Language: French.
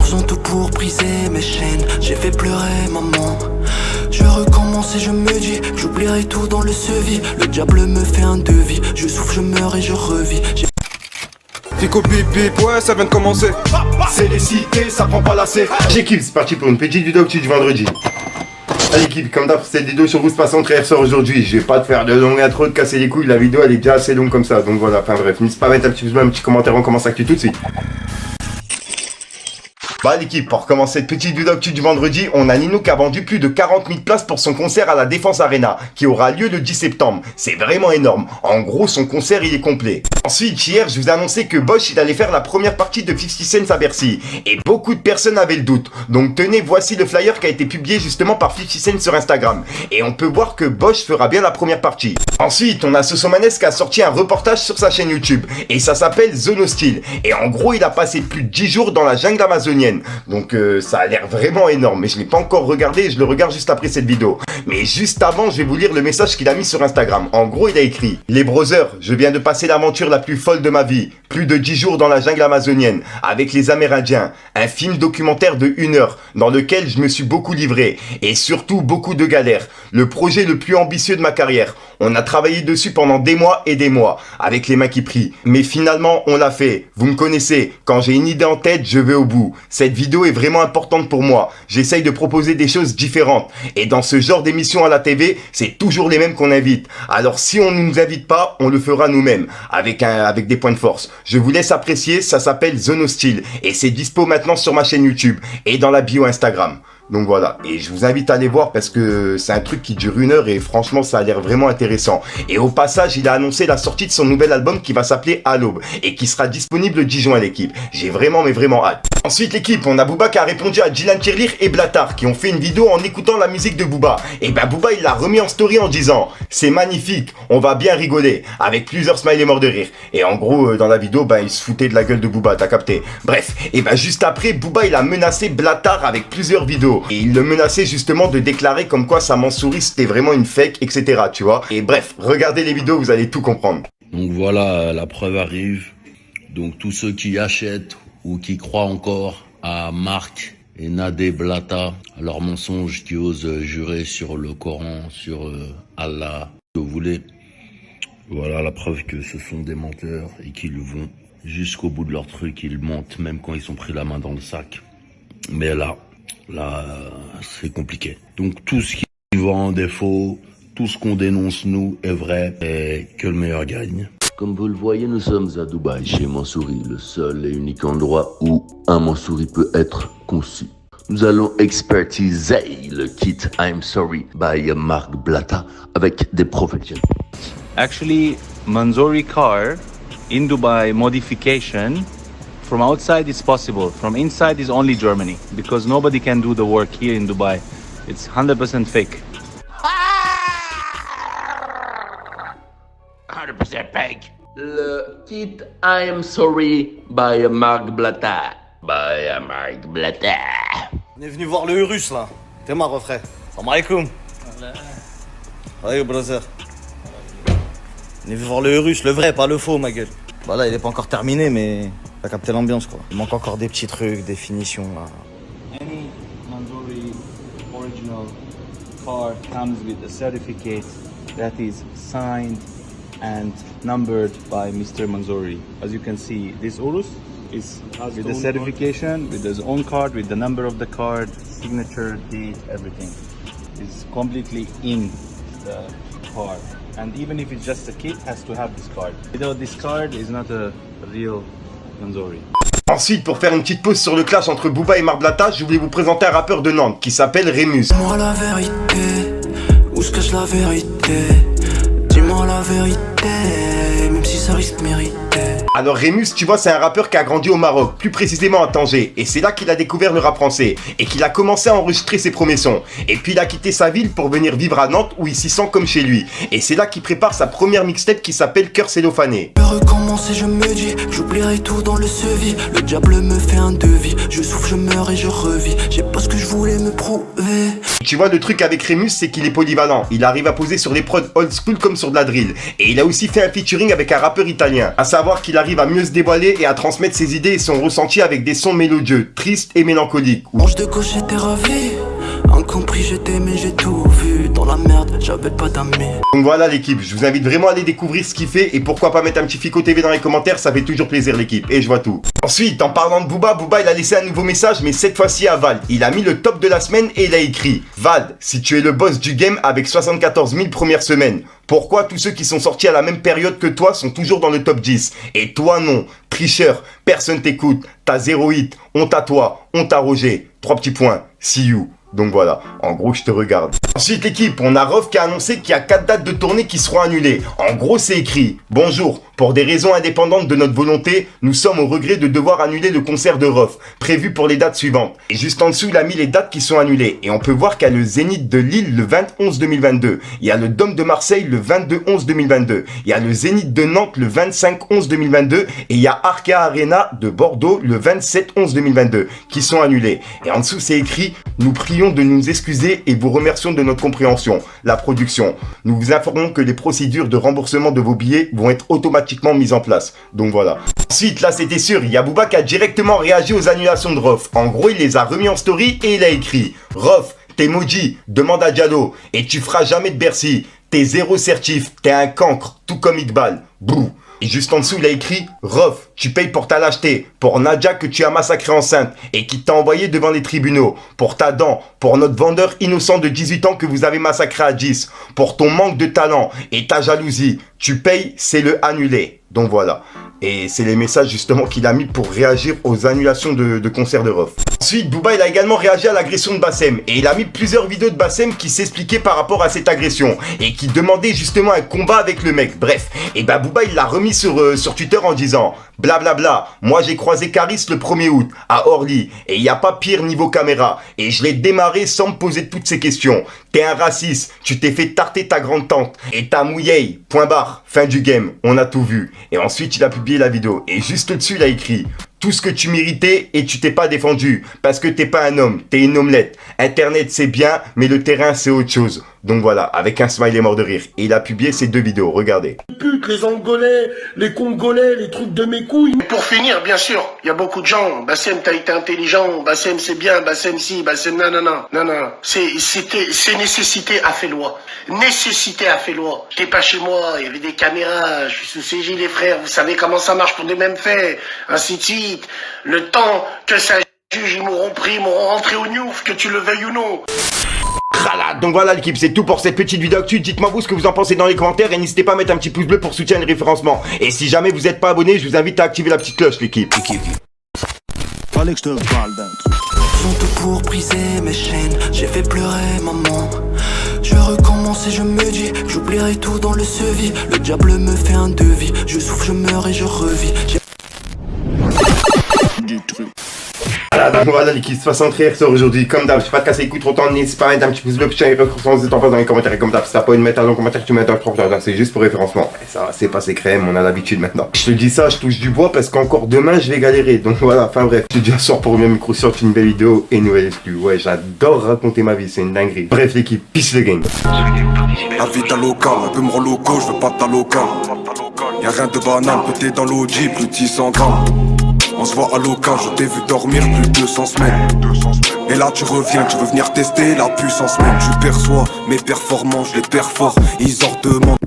faisant tout pour briser mes chaînes. J'ai fait pleurer maman. Je recommence et je me dis, j'oublierai tout dans le sevi. Le diable me fait un devis. Je souffre, je meurs et je revis. Fico bip bip, ouais ça vient de commencer. C'est les cités, ça prend pas la C. J'équipe, c'est parti pour une petite vidéo du vendredi. Allez l'équipe, comme d'hab, cette vidéo sur vous se passe en très ressort aujourd'hui. Je vais pas te faire de longue intro, de casser les couilles, la vidéo elle est déjà assez longue comme ça. Donc voilà, enfin bref, n'hésite pas à mettre un petit commentaire, on commence à actu tout de suite. Bah l'équipe, pour commencer cette petite vidéo actu du vendredi, on a Nino qui a vendu plus de 40 000 places pour son concert à la Défense Arena, qui aura lieu le 10 septembre. C'est vraiment énorme. En gros, son concert il est complet. Ensuite, hier, je vous ai annoncé que Bosch il allait faire la première partie de 50 Cent à Bercy. Et beaucoup de personnes avaient le doute. Donc tenez, voici le flyer qui a été publié justement par 50 Cent sur Instagram. Et on peut voir que Bosch fera bien la première partie. Ensuite, on a Sosomanes qui a sorti un reportage sur sa chaîne YouTube. Et ça s'appelle Zone Hostile. Et en gros, il a passé plus de 10 jours dans la jungle amazonienne. Donc ça a l'air vraiment énorme. Mais je ne l'ai pas encore regardé et je le regarde juste après cette vidéo. Mais juste avant, je vais vous lire le message qu'il a mis sur Instagram. En gros, il a écrit: les brothers, je viens de passer l'aventure la plus folle de ma vie. Plus de 10 jours dans la jungle amazonienne, avec les Amérindiens. Un film documentaire de 1 heure, dans lequel je me suis beaucoup livré. Et surtout, beaucoup de galères. Le projet le plus ambitieux de ma carrière. On a travaillé dessus pendant des mois et des mois, avec les mains qui prient. Mais finalement, on l'a fait. Vous me connaissez, quand j'ai une idée en tête, je vais au bout. Cette vidéo est vraiment importante pour moi. J'essaye de proposer des choses différentes. Et dans ce genre d'émission à la TV, c'est toujours les mêmes qu'on invite. Alors si on ne nous invite pas, on le fera nous-mêmes, avec des points de force. Je vous laisse apprécier, ça s'appelle Zone Hostile. Et c'est dispo maintenant sur ma chaîne YouTube et dans la bio Instagram. Donc voilà, et je vous invite à aller voir parce que c'est un truc qui dure 1 heure et franchement ça a l'air vraiment intéressant. Et au passage, il a annoncé la sortie de son nouvel album qui va s'appeler À l'Aube et qui sera disponible le 10 juin l'équipe. J'ai vraiment hâte. Ensuite l'équipe, on a Booba qui a répondu à Dylan Tirlir et Blattard qui ont fait une vidéo en écoutant la musique de Booba. Et ben Booba il l'a remis en story en disant: c'est magnifique, on va bien rigoler, avec plusieurs smileys morts de rire. Et en gros dans la vidéo, ben il se foutait de la gueule de Booba, t'as capté. Bref, et ben juste après, Booba il a menacé Blattard avec plusieurs vidéos. Et il le menaçait justement de déclarer comme quoi sa mensurie c'était vraiment une fake, etc. Tu vois. Et bref, regardez les vidéos, vous allez tout comprendre. Donc voilà, la preuve arrive. Donc tous ceux qui achètent ou qui croient encore à Marc et Nadé Blatta, à leurs mensonges, qui osent jurer sur le Coran, sur Allah, ce que vous voulez. Voilà la preuve que ce sont des menteurs et qu'ils vont jusqu'au bout de leur truc. Ils mentent même quand ils ont pris la main dans le sac. Mais là, c'est compliqué. Donc tout ce qui va en défaut, tout ce qu'on dénonce nous est vrai et que le meilleur gagne. Comme vous le voyez, nous sommes à Dubaï, chez Mansouri, le seul et unique endroit où un Mansouri peut être conçu. Nous allons expertiser le kit I'm Sorry by Marc Blatta avec des professionnels. Actually, Mansouri car in Dubai modification. From outside it's possible, from inside is only Germany, because nobody can do the work here in Dubai. It's 100% fake. 100% fake. Le kit I'm Sorry by Marc Blatta. By Marc Blatta. On est venu voir le Urus là. T'es marre frère. Salam alaikum. Allez brother. On est venu voir le Urus, le vrai, pas le faux ma gueule. Bah là il est pas encore terminé mais t'as capté l'ambiance quoi. Il manque encore des petits trucs, des finitions là. Any Mansouri original car comes with a certificate that is signed and numbered by Mr. Mansouri. As you can see, this Urus is with the certification, with his own card, with the number of the card, signature, date, everything. It's completely in the car. And even if it's just a kit, has to have this card. Without this card, is not a real Mansouri. Ensuite, pour faire une petite pause sur le clash entre Booba et Marc Blatta, je voulais vous présenter un rappeur de Nantes qui s'appelle Rémus. Dis-moi la vérité, où se cache la vérité? Dis-moi la vérité, même si ça risque de mériter. Alors Rémus, tu vois, c'est un rappeur qui a grandi au Maroc, plus précisément à Tanger. Et c'est là qu'il a découvert le rap français et qu'il a commencé à enregistrer ses premiers sons. Et puis il a quitté sa ville pour venir vivre à Nantes où il s'y sent comme chez lui. Et c'est là qu'il prépare sa première mixtape qui s'appelle Cœur Cellophané. Je recommence et je me dis, j'oublierai tout dans le sevi. Le diable me fait un devis. Je souffre, je meurs et je revis. J'ai pas ce que je voulais me prouver. tu vois, le truc avec Rémus, c'est qu'il est polyvalent. Il arrive à poser sur les prods old school comme sur de la drill. Et il a aussi fait un featuring avec un rappeur italien. À savoir qu'il arrive à mieux se dévoiler et à transmettre ses idées et son ressenti avec des sons mélodieux, tristes et mélancoliques. Manche de gauche, j'étais ravi. Incompris, j'étais, mais j'ai tout vu. Dans la merde, j'avais pas d'amis. Donc voilà l'équipe, je vous invite vraiment à aller découvrir ce qu'il fait et pourquoi pas mettre un petit Fico TV dans les commentaires, ça fait toujours plaisir l'équipe, et je vois tout. Ensuite, en parlant de Booba, Booba il a laissé un nouveau message, mais cette fois-ci à Vald. Il a mis le top de la semaine et il a écrit: Vald, si tu es le boss du game avec 74 000 premières semaines, pourquoi tous ceux qui sont sortis à la même période que toi sont toujours dans le top 10? Et toi non, tricheur, personne t'écoute, t'as 0 hit, honte à toi, honte à Roger, 3 petits points, see you. Donc voilà, en gros je te regarde. Ensuite l'équipe, on a Rof qui a annoncé qu'il y a 4 dates de tournée qui seront annulées. En gros c'est écrit: bonjour, pour des raisons indépendantes de notre volonté, nous sommes au regret de devoir annuler le concert de Rof, prévu pour les dates suivantes. Et juste en dessous il a mis les dates qui sont annulées. Et on peut voir qu'il y a le Zénith de Lille le 20-11-2022. Il y a le Dôme de Marseille le 22-11-2022. Il y a le Zénith de Nantes le 25-11-2022. Et il y a Arkea Arena de Bordeaux le 27-11-2022 qui sont annulés. Et en dessous c'est écrit: nous prions de nous excuser et vous remercions de notre compréhension. La production. Nous vous informons que les procédures de remboursement de vos billets vont être automatiquement mises en place. Donc voilà. Ensuite, là c'était sûr, il y a Booba qui a directement réagi aux annulations de Rof. En gros, il les a remis en story et il a écrit: Rof, t'es maudit, demande à Diallo, et tu feras jamais de Bercy. T'es zéro certif, t'es un cancre, tout comme Iqbal. Bouh. Et juste en dessous, il a écrit: Rof, tu payes pour ta lâcheté, pour Nadia que tu as massacré enceinte et qui t'a envoyé devant les tribunaux, pour ta dent, pour notre vendeur innocent de 18 ans que vous avez massacré à 10, pour ton manque de talent et ta jalousie. Tu payes, c'est le annulé. Donc voilà. Et c'est les messages justement qu'il a mis pour réagir aux annulations de concerts de Rof. Ensuite, Booba il a également réagi à l'agression de Bassem. Et il a mis plusieurs vidéos de Bassem qui s'expliquaient par rapport à cette agression. Et qui demandaient justement un combat avec le mec. Bref. Et bah Booba il l'a remis sur Twitter en disant: blablabla, moi j'ai croisé Caris le 1er août à Orly. Et il n'y a pas pire niveau caméra. Et je l'ai démarré sans me poser toutes ces questions. T'es un raciste, tu t'es fait tarter ta grande tante. Et ta mouillée, point barre, fin du game, on a tout vu. Et ensuite il a publié la vidéo. Et juste au-dessus il a écrit: tout ce que tu méritais et tu t'es pas défendu. Parce que t'es pas un homme, t'es une omelette. Internet c'est bien, mais le terrain c'est autre chose. Donc voilà, avec un smiley mort de rire. Et il a publié ces 2 vidéos, regardez. Pute, les Angolais, les Congolais, les trucs de mes couilles. Pour finir, bien sûr, il y a beaucoup de gens. Bassem, t'as été intelligent. Bassem, c'est bien. Bassem, si. Bassem, non. C'est nécessité a fait loi. Nécessité a fait loi. J'étais pas chez moi, il y avait des caméras. Je suis sous CJ, les frères. Vous savez comment ça marche pour des mêmes faits. Ainsi de suite. Le temps que ça juge, ils m'auront pris, ils m'auront rentré au Newf, que tu le veuilles ou non. Donc voilà l'équipe, c'est tout pour cette petite vidéo actu. Dites-moi vous ce que vous en pensez dans les commentaires et n'hésitez pas à mettre un petit pouce bleu pour soutenir le référencement. Et si jamais vous n'êtes pas abonné, je vous invite à activer la petite cloche l'équipe. Fallait que je te parle d'un truc. Ils ont tout pour briser mes chaînes. J'ai fait pleurer maman. Je recommence et je me dis que j'oublierai tout dans le sevis. Le diable me fait un devis. Je souffre, je meurs et je revis. Du truc. Voilà l'équipe 63 sort aujourd'hui. Comme d'hab, je sais pas de casser les coups trop temps, n'hésitez pas à mettre un petit pouce bleu, putain, et recommence de t'en passer dans les commentaires. Et comme d'hab, si t'as pas une mettre dans les commentaires, tu mets dans le commentaire, c'est juste pour référencement. Et ça, c'est passé crème, on a l'habitude maintenant. Je te dis ça, je touche du bois parce qu'encore demain, je vais galérer. Donc voilà, enfin bref, je te dis à soir pour une micro sur une belle vidéo et nouvelle exclue. Ouais, j'adore raconter ma vie, c'est une dinguerie. Bref l'équipe, peace the game. La vie ta local, un peu me rend loco, je veux pas ta local. Y'a rien de banal, pété dans l'OG, plus de 600 grammes. On se voit à l'ocal, je t'ai vu dormir plus de 200 semaines. Et là tu reviens, tu veux venir tester la puissance même. Tu perçois mes performances, je les perfore, ils en demandent.